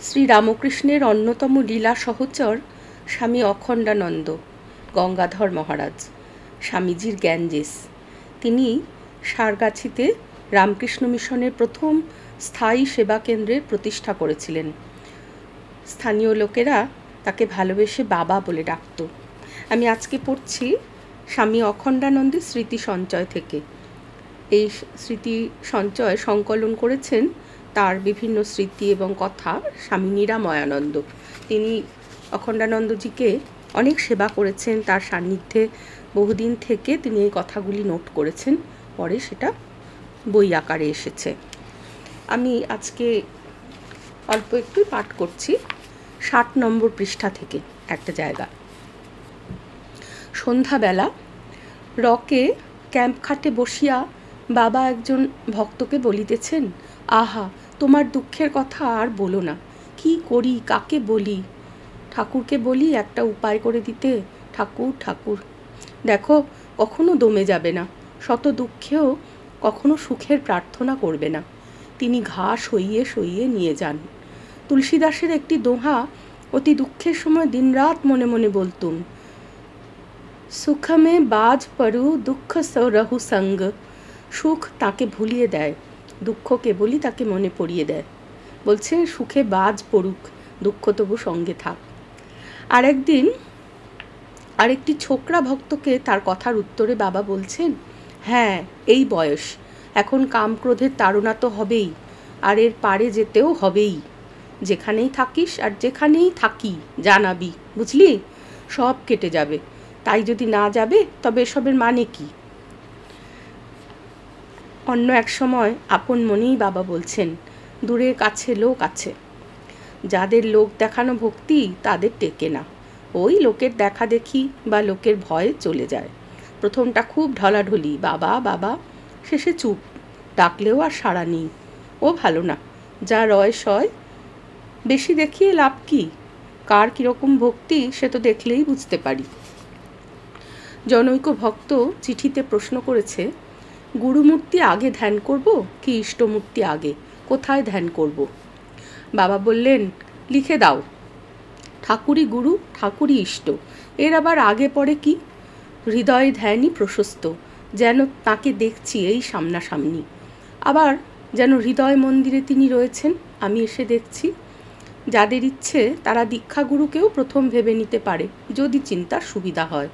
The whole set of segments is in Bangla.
শ্রীরামকৃষ্ণের অন্যতম লীলা সহচর স্বামী অখণ্ডানন্দ গঙ্গাধর মহারাজ, স্বামীজির জ্ঞানজেস। তিনি সারগাছিতে রামকৃষ্ণ মিশনের প্রথম স্থায়ী সেবা কেন্দ্রের প্রতিষ্ঠা করেছিলেন। স্থানীয় লোকেরা তাকে ভালোবেসে বাবা বলে ডাকত। আমি আজকে পড়ছি স্বামী অখণ্ডানন্দের স্মৃতি সঞ্চয় থেকে। এই স্মৃতি সঞ্চয় সংকলন করেছেন তার বিভিন্ন স্মৃতি এবং কথা স্বামী নিরাময়ানন্দ। তিনি অখণ্ডানন্দজিকে অনেক সেবা করেছেন, তার সান্নিধ্যে বহুদিন থেকে তিনি এই কথাগুলি নোট করেছেন, পরে সেটা বই আকারে এসেছে। আমি আজকে অল্প একটু পাঠ করছি 60 নম্বর পৃষ্ঠা থেকে একটা জায়গা। সন্ধ্যাবেলা রকে ক্যাম্প খাটে বসিয়া বাবা একজন ভক্তকে বলিতেছেন, আহা, তোমার দুঃখের কথা আর বলো না, কি করি, কাকে বলি? ঠাকুরকে বলি একটা উপায় করে দিতে। ঠাকুর ঠাকুর, দেখো কখনো দমে যাবে না, শত দুঃখেও কখনো সুখের প্রার্থনা করবে না। তিনি ঘা সইয়ে সইয়ে নিয়ে যান। তুলসীদাসের একটি দোহা অতি দুঃখের সময় দিনরাত মনে মনে বলতুম, সুখ মে বাজ পড়ু দুঃখ সরহু সঙ্গ। সুখ তাকে ভুলিয়ে দেয়, দুঃখ কেবলই তাকে মনে পড়িয়ে দেয়। বলছে সুখে বাজ পড়ুক, দুঃখ তবু সঙ্গে থাক। আরেকদিন আরেকটি ছোকরা ভক্তকে তার কথার উত্তরে বাবা বলছেন, হ্যাঁ, এই বয়স, এখন কাম ক্রোধের তাড়না তো হবেই, আর এর পারে যেতেও হবেই। যেখানেই থাকিস আর যেখানেই থাকি জানাবি, বুঝলি? সব কেটে যাবে, তাই যদি না যাবে তবে এসবের মানে কি? অন্য এক সময় আপন মনেই বাবা বলছেন, দূরের কাছে লোক আছে, যাদের লোক দেখানো ভক্তি তাদের টেকে না, ওই লোকের দেখা দেখি বা লোকের ভয়ে চলে যায়। প্রথমটা খুব ঢলাঢলি, বাবা বাবা, শেষে চুপ, ডাকলেও আর সাড়া নেই। ও ভালো না, যা রয় সয়, বেশি দেখিয়ে লাভ কি? কার কীরকম ভক্তি সে তো দেখলেই বুঝতে পারি। জনৈক ভক্ত চিঠিতে প্রশ্ন করেছে, গুরুমূর্তি আগে ধ্যান করব কি ইষ্টমূর্তি আগে, কোথায় ধ্যান করব? বাবা বললেন, লিখে দাও, ঠাকুরই গুরু, ঠাকুরই ইষ্ট, এর আবার আগে পরে কি? হৃদয় ধ্যানই প্রশস্ত, যেন তাকে দেখছি এই সামনাসামনি, আবার যেন হৃদয় মন্দিরে তিনি রয়েছেন, আমি এসে দেখছি। যাদের ইচ্ছে তারা দীক্ষাগুরুকেও প্রথম ভেবে নিতে পারে, যদি চিন্তার সুবিধা হয়।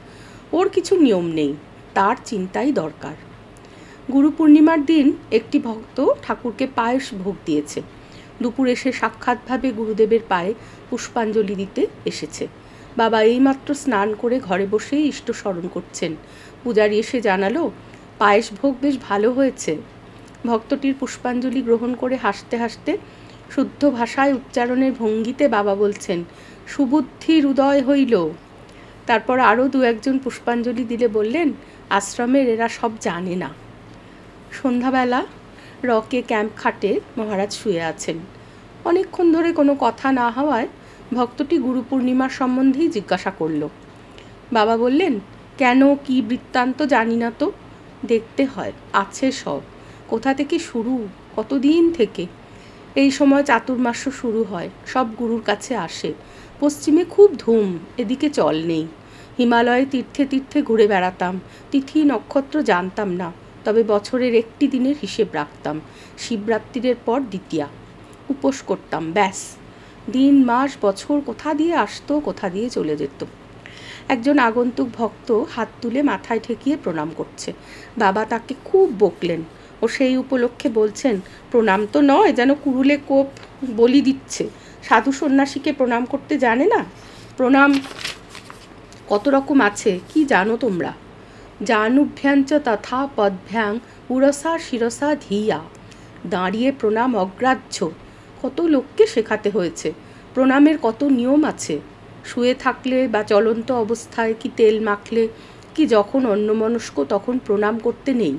ওর কিছু নিয়ম নেই, তার চিন্তাই দরকার। গুরু পূর্ণিমার দিন একটি ভক্ত ঠাকুরকে পায়েস ভোগ দিয়েছে। দুপুর এসে সাক্ষাৎভাবে গুরুদেবের পায়ে পুষ্পাঞ্জলি দিতে এসেছে। বাবা এইমাত্র স্নান করে ঘরে বসেই ইষ্ট স্মরণ করছেন। পূজারি এসে জানালো, পায়েস ভোগ বেশ ভালো হয়েছে। ভক্তটির পুষ্পাঞ্জলি গ্রহণ করে হাসতে হাসতে শুদ্ধ ভাষায় উচ্চারণের ভঙ্গিতে বাবা বলছেন, সুবুদ্ধির উদয় হইল। তারপর আরও 2-1 পুষ্পাঞ্জলি দিলে বললেন, আশ্রমের এরা সব জানে না। সন্ধ্যাবেলা রকে ক্যাম্প খাটে মহারাজ শুয়ে আছেন। অনেকক্ষণ ধরে কোনো কথা না হওয়ায় ভক্তটি গুরু পূর্ণিমার সম্বন্ধেই জিজ্ঞাসা করল। বাবা বললেন, কেন, কি বৃত্তান্ত জানি না তো, দেখতে হয়, আছে সব। কোথা থেকে শুরু, কতদিন থেকে? এই সময় চাতুর্মাস্য শুরু হয়, সব গুরুর কাছে আসে। পশ্চিমে খুব ধুম, এদিকে চল নেই। হিমালয়ে তীর্থে তীর্থে ঘুরে বেড়াতাম, তিথি নক্ষত্র জানতাম না, তবে বছরের একটি দিনের হিসেব রাখতাম, শিবরাত্রির পর দ্বিতীয়া। উপোস করতাম, ব্যাস। দিন মাস বছর কোথা দিয়ে আসতো, কোথা দিয়ে চলে যেত। একজন আগন্তুক ভক্ত হাত তুলে মাথায় ঠেকিয়ে প্রণাম করছে। বাবা তাকে খুব বকলেন। ও সেই উপলক্ষে বলছেন, প্রণাম তো নয়, যেন কুড়ুলে কোপ বলি দিচ্ছে। সাধু সন্ন্যাসীকে প্রণাম করতে জানে না? প্রণাম কত রকম আছে, কি জানো তোমরা? জানুভ্যাঞ্চ তথা পদভ্যাং উরসা শিরসা ধিয়া। দাঁড়িয়ে প্রণাম অগ্রাহ্য, কত লোককে শেখাতে হয়েছে। প্রণামের কত নিয়ম আছে। শুয়ে থাকলে বা চলন্ত অবস্থায়, কি তেল মাখলে, কি যখন অন্যমনস্ক তখন প্রণাম করতে নেই।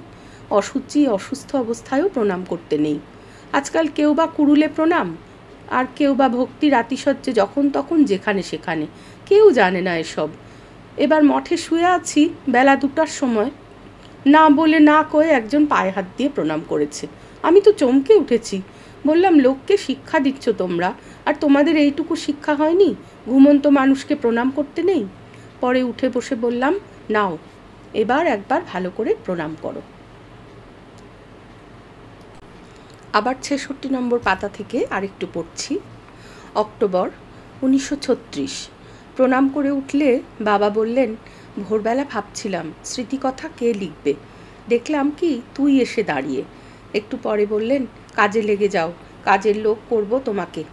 অসুচি অসুস্থ অবস্থায়ও প্রণাম করতে নেই। আজকাল কেউ বা কুড়ুলে প্রণাম, আর কেউ বা ভক্তির আতিশয্যে যখন তখন যেখানে সেখানে। কেউ জানে না এসব। এবার মঠে শুয়ে আছি বেলা 2টার সময়, না বলে না কয়ে একজন পায়ে হাত দিয়ে প্রণাম করেছে। আমি তো চমকে উঠেছি। বললাম, লোককে শিক্ষা দিচ্ছ তোমরা, আর তোমাদের এইটুকু শিক্ষা হয়নি ঘুমন্ত মানুষকে প্রণাম করতে নেই? পরে উঠে বসে বললাম, নাও এবার একবার ভালো করে প্রণাম করো। আবার ৬৬ নম্বর পাতা থেকে আরেকটু পড়ছি। অক্টোবর ১৯৩৬। প্রণাম করে উঠলে বাবা বললেন, ভোরবেলা ভাবছিলাম স্মৃতিকথা কে লিখবে, দেখলাম কি তুই এসে দাঁড়িয়ে। একটু পরে বললেন, কাজে লেগে যাও, কাজের লোক করব তোমাকে।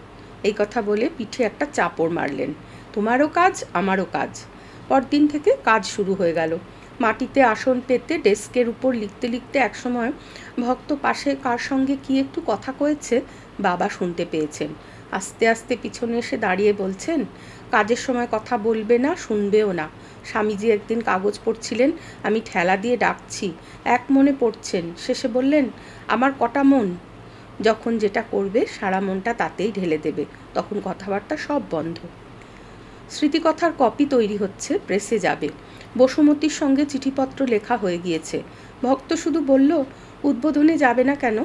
এই কথা বলে পিঠে একটা চাপড় মারলেন। তোমারও কাজ আমারও কাজ। পরদিন থেকে কাজ শুরু হয়ে গেল। মাটিতে আসন পেতে ডেস্কের উপর লিখতে লিখতে একসময় ভক্ত পাশে কার সঙ্গে কি একটু কথা কয়েছে বাবা শুনতে পেয়েছেন। আস্তে আস্তে পিছনে এসে দাঁড়িয়ে বলছেন, কাজের সময় কথা বলবে না, শুনবেও না। স্বামীজি একদিন কাগজ পড়ছিলেন, আমি ঠেলা দিয়ে ডাকছি, এক মনে পড়ছেন। শেষে বললেন, আমার কটা মন? যখন যেটা করবে সারা মনটা তাতেই ঢেলে দেবে, তখন কথাবার্তা সব বন্ধ। স্মৃতিকথার কপি তৈরি হচ্ছে, প্রেসে যাবে। বসুমতীর সঙ্গে চিঠিপত্র লেখা হয়ে গিয়েছে। ভক্ত শুধু বলল, উদ্বোধনে যাবে না কেন?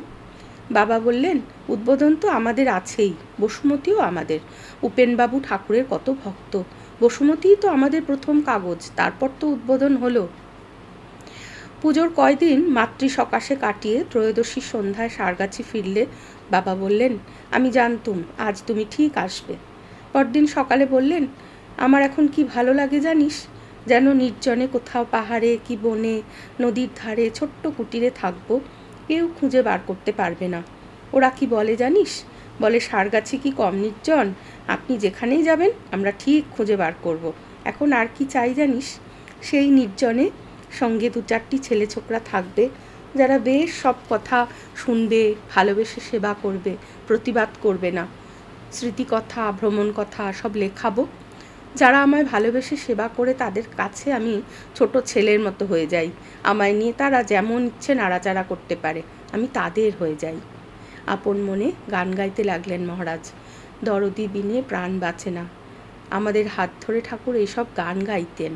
বাবা বললেন, উদ্বোধন তো আমাদের আছেই, বসুমতীও আমাদের। উপেনবাবু ঠাকুরের কত ভক্ত, বসুমতীই তো আমাদের প্রথম কাগজ, তারপর তো উদ্বোধন হলো। পুজোর কয়দিন মাতৃ সকাশে কাটিয়ে ত্রয়োদশী সন্ধ্যায় সারগাছি ফিরলে বাবা বললেন, আমি জানতুম আজ তুমি ঠিক আসবে। পরদিন সকালে বললেন, আমার এখন কি ভালো লাগে জানিস, যেন নির্জনে কোথাও পাহাড়ে কি বনে, নদীর ধারে ছোট্ট কুটিরে থাকবো, কেউ খুঁজে বার করতে পারবে না। ওরা কি বলে জানিস, বলে সারগাছি কি কম নির্জন, আপনি যেখানেই যাবেন আমরা ঠিক খুঁজে বার করব। এখন আর কি চাই জানিস, সেই নির্জনে সঙ্গে ২-৪টি ছেলে ছোকরা থাকবে, যারা বেশ সব কথা শুনবে, ভালোবেসে সেবা করবে, প্রতিবাদ করবে না। স্মৃতিকথা, ভ্রমণ কথা সব লেখাবো। যারা আমায় ভালোবেসে সেবা করে তাদের কাছে আমি ছোট ছেলের মতো হয়ে যাই। আমায় নিয়ে তারা যেমন ইচ্ছে নাড়াচাড়া করতে পারে, আমি তাদের হয়ে যাই। আপন মনে গান গাইতে লাগলেন মহারাজ। দরদি বিনে প্রাণ বাঁচে না। আমাদের হাত ধরে ঠাকুর এইসব গান গাইতেন।